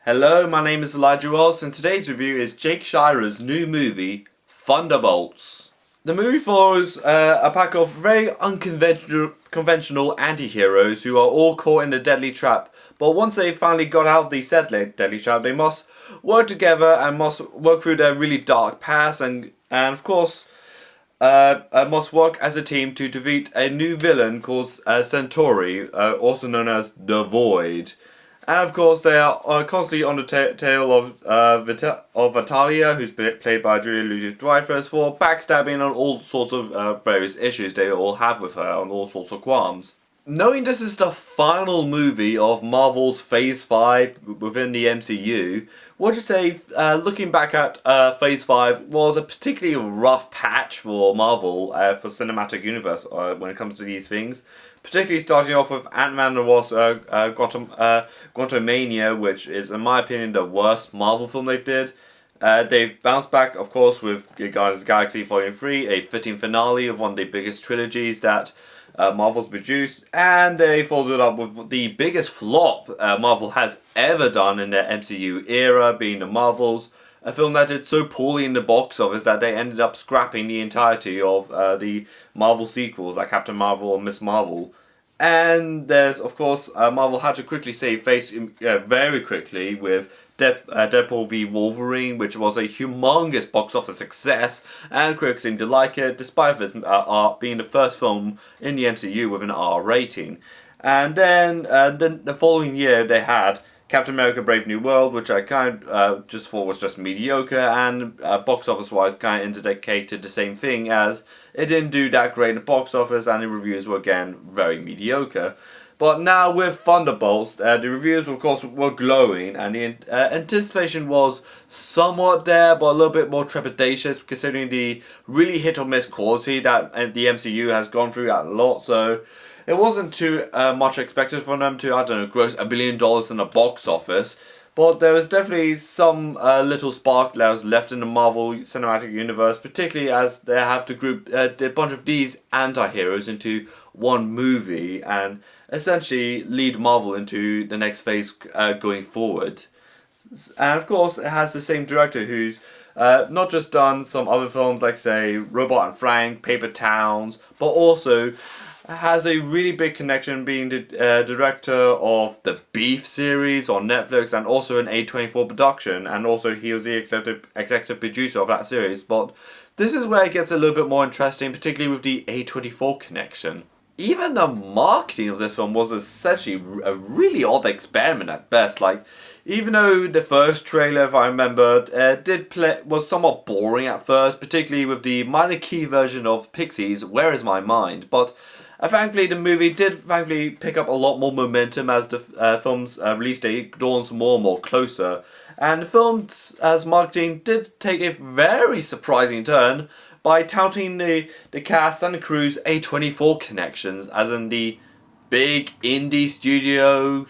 Hello, my name is Elijah Wells, and today's review is Jake Shira's new movie, Thunderbolts. The movie follows a pack of very unconventional anti-heroes who are all caught in a deadly trap, but once they finally got out of the said deadly trap, they must work together and must work through their really dark past and of course, must work as a team to defeat a new villain called Centauri, also known as the Void. And of course, they are constantly on the tail of Vitalia, who's played by Julia Louis-Dreyfus, for backstabbing on all sorts of various issues they all have with her, on all sorts of qualms. Knowing this is the final movie of Marvel's Phase 5 within the MCU, would you say, looking back at Phase 5 was a particularly rough patch for Marvel, for Cinematic Universe, when it comes to these things? Particularly starting off with Ant-Man and Wasp, Quantumania, which is, in my opinion, the worst Marvel film they've did. They've bounced back, of course, with Guardians of the Galaxy Volume 3, a fitting finale of one of the biggest trilogies that Marvel's produced, and they followed it up with the biggest flop Marvel has ever done in their MCU era, being the Marvels, a film that did so poorly in the box office that they ended up scrapping the entirety of the Marvel sequels, like Captain Marvel and Miss Marvel. And there's, of course, Marvel had to quickly save face very quickly with Deadpool v Wolverine, which was a humongous box office success, and critics seemed to like it, despite it being the first film in the MCU with an R rating. And then the following year they had Captain America Brave New World, which I kind of just thought was just mediocre, and box office wise kind of indicated the same thing, as it didn't do that great in the box office and the reviews were again very mediocre. But now with Thunderbolts, the reviews of course were glowing, and the anticipation was somewhat there, but a little bit more trepidatious considering the really hit or miss quality that the MCU has gone through a lot. So it wasn't too much expected from them to, I don't know, gross $1 billion in the box office. But there was definitely some little spark that was left in the Marvel Cinematic Universe, particularly as they have to group a bunch of these anti-heroes into one movie and essentially lead Marvel into the next phase going forward. And of course, it has the same director who's not just done some other films like, say, Robot and Frank, Paper Towns, but also has a really big connection being the director of the Beef series on Netflix and also an A24 production, and also he was the executive producer of that series. But this is where it gets a little bit more interesting, particularly with the A24 connection. Even the marketing of this film was essentially a really odd experiment at best. Like, even though the first trailer, if I remember, was somewhat boring at first, particularly with the minor key version of Pixies, Where Is My Mind? But thankfully, the movie did pick up a lot more momentum as the film's release date dawns more and more closer. And the film's marketing did take a very surprising turn by touting the cast and the crew's A24 connections, as in the big indie studio,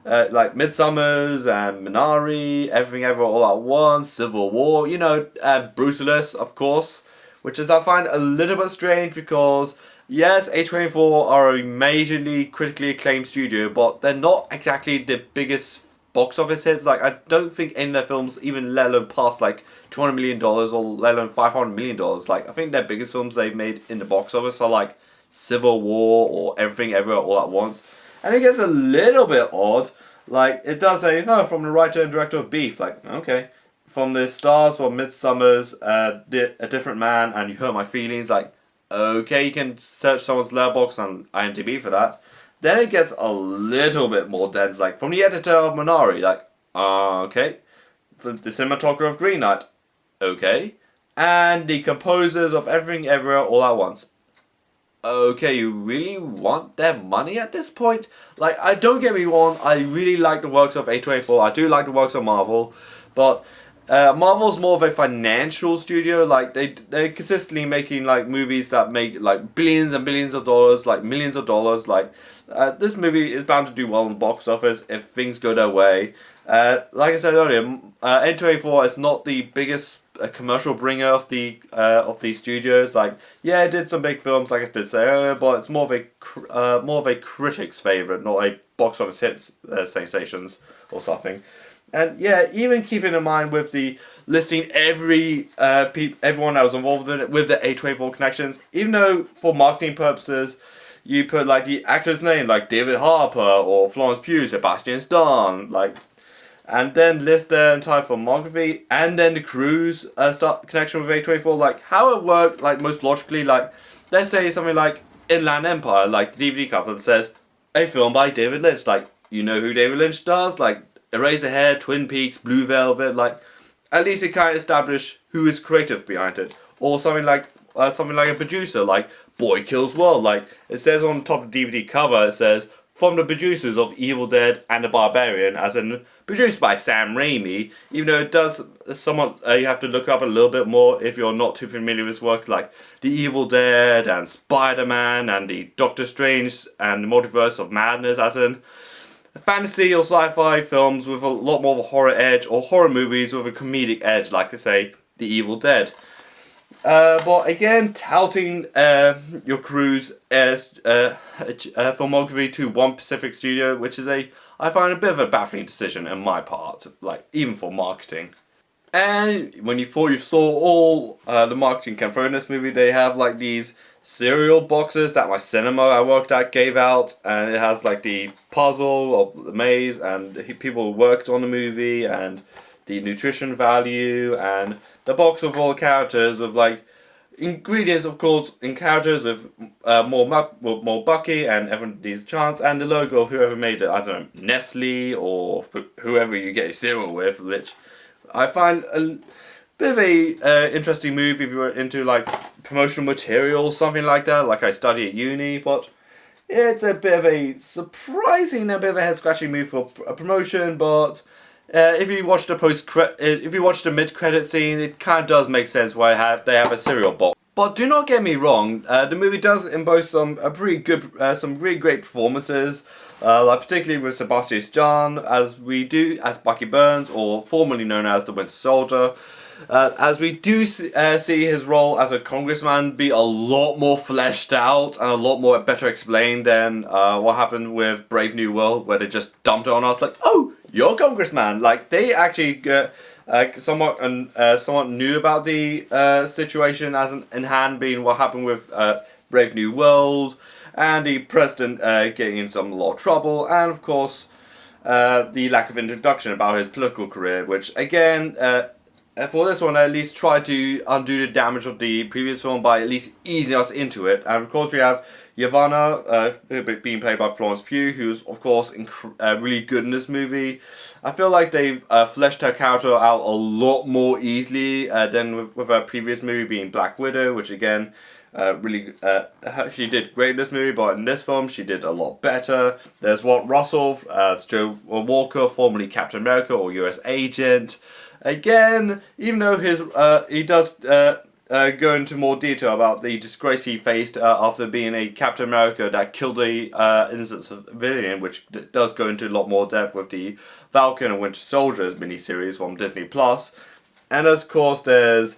like Midsummers and Minari, Everything Ever All at Once, Civil War, Brutalist, of course, which is I find a little bit strange because, yes, A24 are a majorly critically acclaimed studio, but they're not exactly the biggest box office hits. Like, I don't think any of their films even let alone pass like $200 million or let alone $500 million. Like, I think their biggest films they've made in the box office are like Civil War or Everything Everywhere All at Once. And it gets a little bit odd. Like, it does say, from the writer and director of Beef. Like, okay. From the stars for Midsummers, A Different Man, and You Hurt My Feelings. Like, okay, you can search someone's letterbox on IMDb for that. Then it gets a little bit more dense, like, from the editor of Minari, like, okay. The cinematographer of Green Knight, okay. And the composers of Everything Everywhere All at Once. Okay, you really want their money at this point? Like, don't get me wrong, I really like the works of A24, I do like the works of Marvel, but Marvel's more of a financial studio. Like, they're consistently making like movies that make like billions and billions of dollars, like millions of dollars. Like, this movie is bound to do well in the box office if things go their way. Like I said earlier, N24 is not the biggest commercial bringer of the studios. Like, yeah, it did some big films, like I did say earlier, but it's more of a critic's favorite, not a box office hits sensations or something. And yeah, even keeping in mind with the listing everyone that was involved in it with the A24 connections, even though for marketing purposes, you put like the actor's name, like David Harper or Florence Pugh, Sebastian Stan, like, and then list their entire filmography, and then the crew's start connection with A24, like how it worked, like most logically, like let's say something like Inland Empire, like the DVD cover that says a film by David Lynch, like you know who David Lynch does, like Eraserhead, Twin Peaks, Blue Velvet, like at least it kind of establish who is creative behind it, or something like a producer, like Boy Kills World, like it says on top of the DVD cover, it says from the producers of Evil Dead and The Barbarian, as in produced by Sam Raimi, even though it does somewhat, you have to look up a little bit more if you're not too familiar with his work, like The Evil Dead and Spider-Man and the Doctor Strange and the Multiverse of Madness, as in fantasy or sci-fi films with a lot more of a horror edge, or horror movies with a comedic edge, like they say, The Evil Dead. But again, touting your crew's filmography to one specific studio, which is I find a bit of a baffling decision on my part, like even for marketing. And when you thought you saw all the marketing can throw in this movie, they have like these cereal boxes that my cinema I worked at gave out, and it has like the puzzle of the maze and people who worked on the movie and the nutrition value and the box of all characters with like ingredients, of course, in characters with more Bucky and everyone needs a chance, and the logo of whoever made it. I don't know, Nestle or whoever you get your cereal with, which I find a bit of a interesting move if you were into like promotional materials, something like that. Like I study at uni, but it's a bit of a surprising, a bit of a head scratching move for a promotion, but. If you watch the mid-credit scene, it kind of does make sense why they have a cereal box. But do not get me wrong, the movie does embody some really great performances, like particularly with Sebastian Stan as Bucky Burns, or formerly known as the Winter Soldier. As we do see his role as a congressman be a lot more fleshed out and a lot more better explained than what happened with Brave New World, where they just dumped it on us like, oh, you're a congressman. Like they actually somewhat knew about the situation in hand, being what happened with Brave New World and the president getting in a lot of trouble, and of course the lack of introduction about his political career, which again. For this one, I at least tried to undo the damage of the previous film by at least easing us into it. And of course, we have Yavanna, being played by Florence Pugh, who's of course really good in this movie. I feel like they've fleshed her character out a lot more easily than with her previous movie being Black Widow, which again, she did great in this movie, but in this film she did a lot better. There's Walt Russell as Joe Walker, formerly Captain America or US Agent. Again, even though he does go into more detail about the disgrace he faced after being a Captain America that killed a innocent civilian, which does go into a lot more depth with the Falcon and Winter Soldiers miniseries from Disney Plus. And of course, there's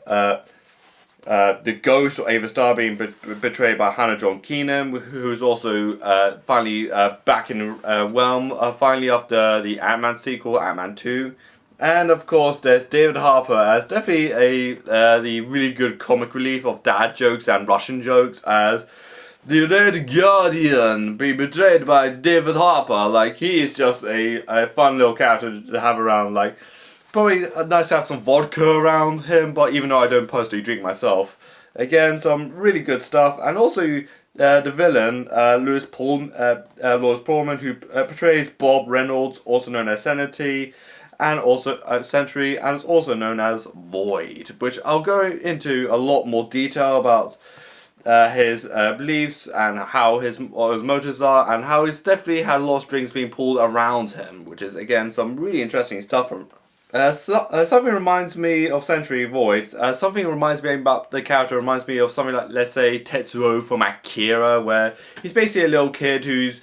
the ghost or Ava Starr being betrayed by Hannah John Keenan, who's also finally back in the realm, finally after the Ant-Man sequel, Ant-Man 2. And of course, there's David Harper as definitely the really good comic relief of dad jokes and Russian jokes as the Red Guardian being betrayed by David Harper. Like, he is just a fun little character to have around. Like, probably nice to have some vodka around him, but even though I don't personally drink myself. Again, some really good stuff. And also the villain, Lewis Pullman, who portrays Bob Reynolds, also known as Sanity, and also Sentry, and it's also known as Void, which I'll go into a lot more detail about his beliefs and what his motives are, and how he's definitely had a lot of strings being pulled around him, which is again some really interesting stuff Something reminds me of Century Void. Something reminds me about the character reminds me of something like, let's say, Tetsuo from Akira, where he's basically a little kid who's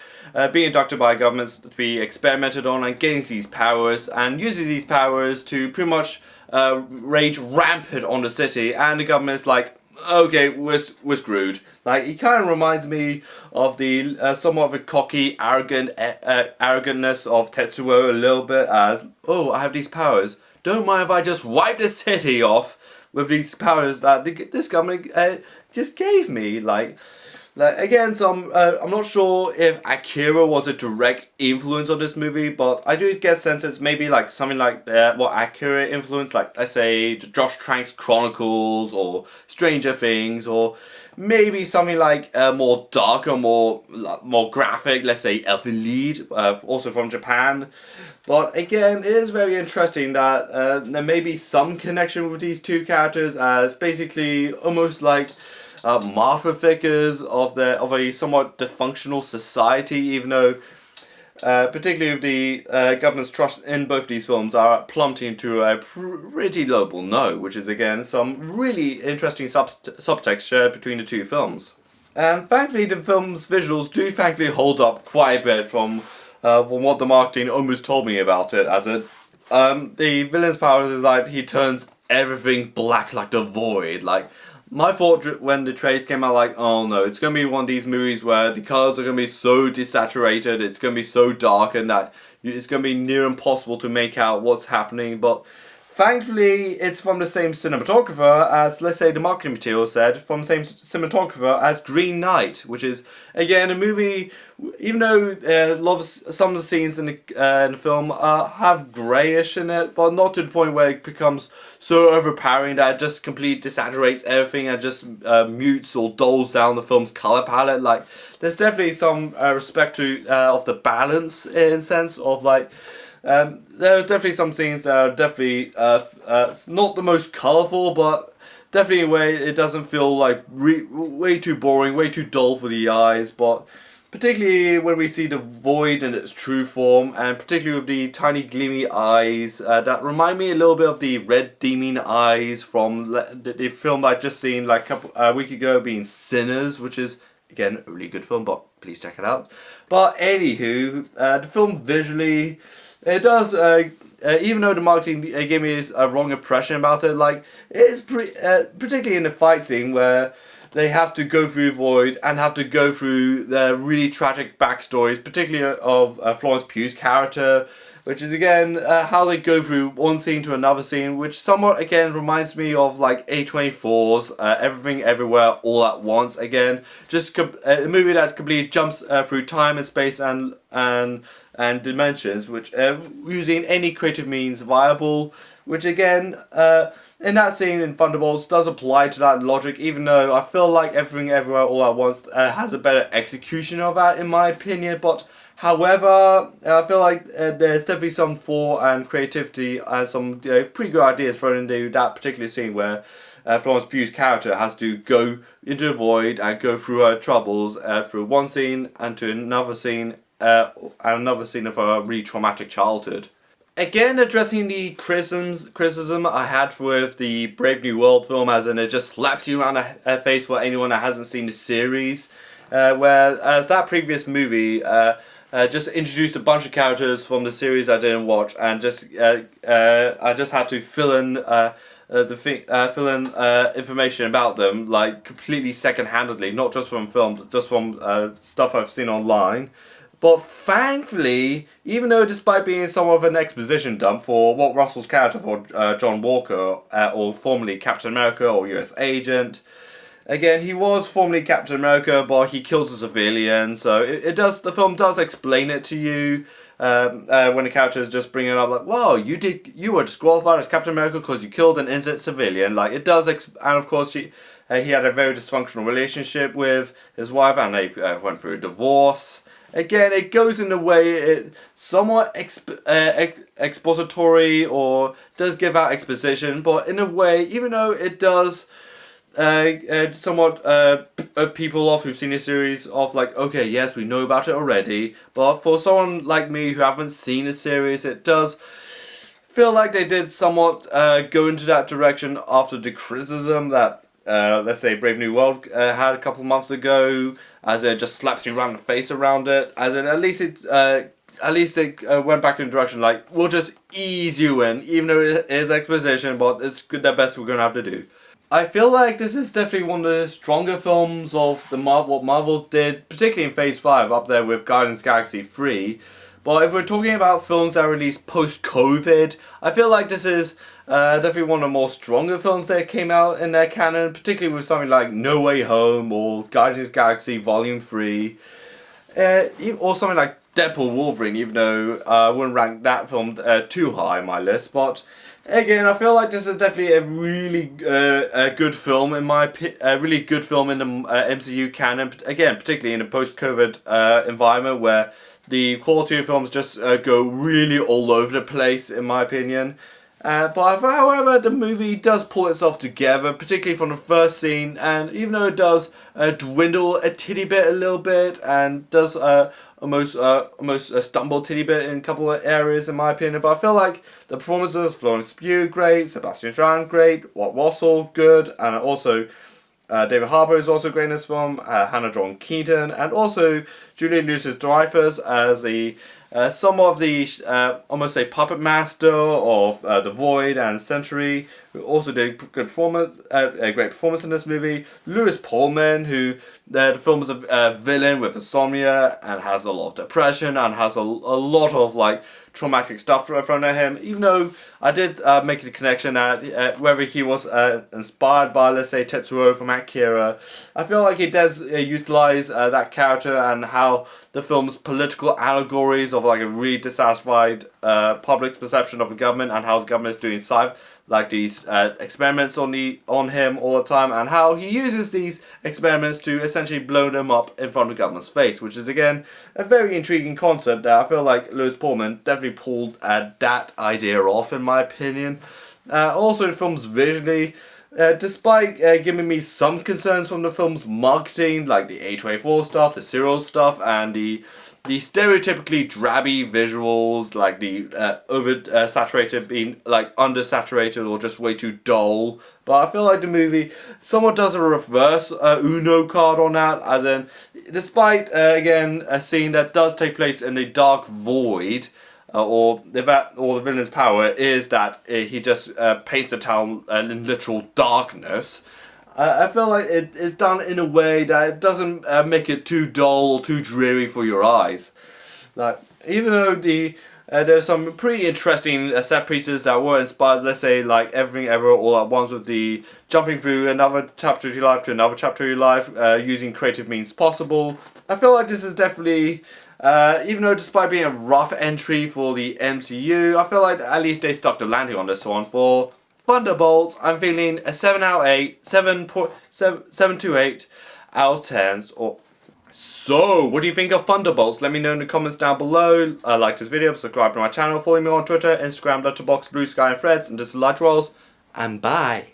being inducted by governments to be experimented on and gains these powers and uses these powers to pretty much rage rampant on the city, and the government's like, okay, we're screwed. Like, he kind of reminds me of the somewhat of a cocky, arrogantness of Tetsuo a little bit. As, oh, I have these powers. Don't mind if I just wipe the city off with these powers that this government just gave me. Like again, I'm not sure if Akira was a direct influence of this movie, but I do get sense it's maybe like something like what Akira influenced, like let's say Josh Trank's Chronicles or Stranger Things, or maybe something like more darker, more graphic, let's say Elfen Lied, also from Japan. But again, it is very interesting that there may be some connection with these two characters, as basically almost like Martha figures of a somewhat dysfunctional society, even though particularly the government's trust in both these films are plummeting to a pretty lowball no, which is again some really interesting subtext shared between the two films. And thankfully the film's visuals do thankfully hold up quite a bit from what the marketing almost told me about it, as it the villain's powers is like he turns everything black like the void. Like, my thought when the trailers came out, like, oh no, it's going to be one of these movies where the colours are going to be so desaturated, it's going to be so dark, and that it's going to be near impossible to make out what's happening. But thankfully, it's from the same cinematographer as, let's say, the marketing material said, from the same cinematographer as Green Knight, which is, again, a movie, even though some of the scenes in the film have greyish in it, but not to the point where it becomes so overpowering that it just completely desaturates everything and just mutes or dulls down the film's colour palette. Like, there's definitely some respect to of the balance, in sense of, like, there are definitely some scenes that are definitely not the most colourful, but definitely in a way it doesn't feel like way too boring, way too dull for the eyes. But particularly when we see the void in its true form, and particularly with the tiny gleamy eyes that remind me a little bit of the red demon eyes from the film I just seen like a week ago, being Sinners, which is again a really good film, but please check it out. But anywho, the film visually, it does, even though the marketing gave me a wrong impression about it, like, it's particularly in the fight scene where they have to go through Void and have to go through the really tragic backstories, particularly of Florence Pugh's character, which is again how they go through one scene to another scene, which somewhat again reminds me of like A24's Everything Everywhere All at Once. Again, just a movie that completely jumps through time and space and dimensions, which using any creative means viable, which again in that scene in Thunderbolts does apply to that logic, even though I feel like Everything Everywhere All at Once has a better execution of that in my opinion. But however, I feel like there's definitely some thought and creativity and some pretty good ideas thrown into that particular scene where Florence Pugh's character has to go into the void and go through her troubles through one scene and to another scene and another scene of her really traumatic childhood. Again, addressing the criticism I had with the Brave New World film, as in it just slaps you around the face for anyone that hasn't seen the series, whereas that previous movie just introduced a bunch of characters from the series I didn't watch, and I just had to fill in information about them, like, completely second-handedly, not just from films, just from stuff I've seen online. But thankfully, even though despite being somewhat of an exposition dump for Walt Russell's character for John Walker, or formerly Captain America or US Agent, again, he was formerly Captain America, but he kills a civilian, so the film does explain it to you, when the character is just bringing it up, like, wow, you were disqualified as Captain America because you killed an innocent civilian. Like, it does, and of course, he had a very dysfunctional relationship with his wife, and they went through a divorce. Again, it goes in a way it somewhat expository, or does give out exposition, but in a way, even though it does somewhat people off who've seen the series off, like, okay, yes, we know about it already, but for someone like me who haven't seen the series, it does feel like they did somewhat go into that direction after the criticism that, let's say, Brave New World had a couple of months ago, as it just slaps you around the face around it, as in at least they went back in the direction like, we'll just ease you in, even though it is exposition, but it's good, the best we're going to have to do. I feel like this is definitely one of the stronger films of what Marvel did, particularly in Phase 5, up there with Guardians of the Galaxy 3. But if we're talking about films that are released post-COVID, I feel like this is definitely one of the more stronger films that came out in their canon, particularly with something like No Way Home or Guardians of the Galaxy Volume 3, or something like Deadpool Wolverine, even though I wouldn't rank that film too high on my list. But again, I feel like this is definitely a really good film in a really good film in the MCU canon. Again, particularly in a post-COVID environment where the quality of films just go really all over the place, in my opinion. But however, the movie does pull itself together, particularly from the first scene, and even though it does dwindle a titty bit, a little bit, and does almost stumble a titty bit in a couple of areas, in my opinion, but I feel like the performances of Florence Pugh, great, Sebastian Stan, great, Watt Russell, good, and also David Harbour is also great in this film, Hannah John Keaton, and also Julian Louis-Dreyfus as the somewhat of the almost a puppet master of the Void and Sentry, who also did a great performance in this movie. Lewis Pullman, who the film is a villain with insomnia and has a lot of depression and has a lot of like traumatic stuff thrown at him. Even though I did make the connection that whether he was inspired by, let's say, Tetsuo from Akira, I feel like he does utilize that character and how the film's political allegories of like a really dissatisfied public's perception of the government and how the government is doing like these experiments on him all the time, and how he uses these experiments to essentially blow them up in front of the government's face, which is again a very intriguing concept that I feel like Lewis Pullman definitely pulled that idea off, in my opinion. Also, the film's visually, despite giving me some concerns from the film's marketing, like the A24 stuff, the serial stuff, and the stereotypically drabby visuals, like the saturated being like undersaturated or just way too dull. But I feel like the movie somewhat does a reverse Uno card on that, as in, despite again a scene that does take place in the dark void, or the villain's power is that he just paints the town in literal darkness. I feel like it is done in a way that it doesn't make it too dull or too dreary for your eyes. Like, even though there's some pretty interesting set pieces that were inspired, let's say, like Everything Ever All at Once, with the jumping through another chapter of your life to another chapter of your life using creative means possible. I feel like this is definitely, even though despite being a rough entry for the MCU, I feel like at least they stuck the landing on this one. For Thunderbolts, I'm feeling a 7 out of 8, 7 to 8 out of 10. So, what do you think of Thunderbolts? Let me know in the comments down below. Like this video, subscribe to my channel, follow me on Twitter, Instagram, Letterboxd, Blue Sky and Threads, and this is Light Rolls, and bye.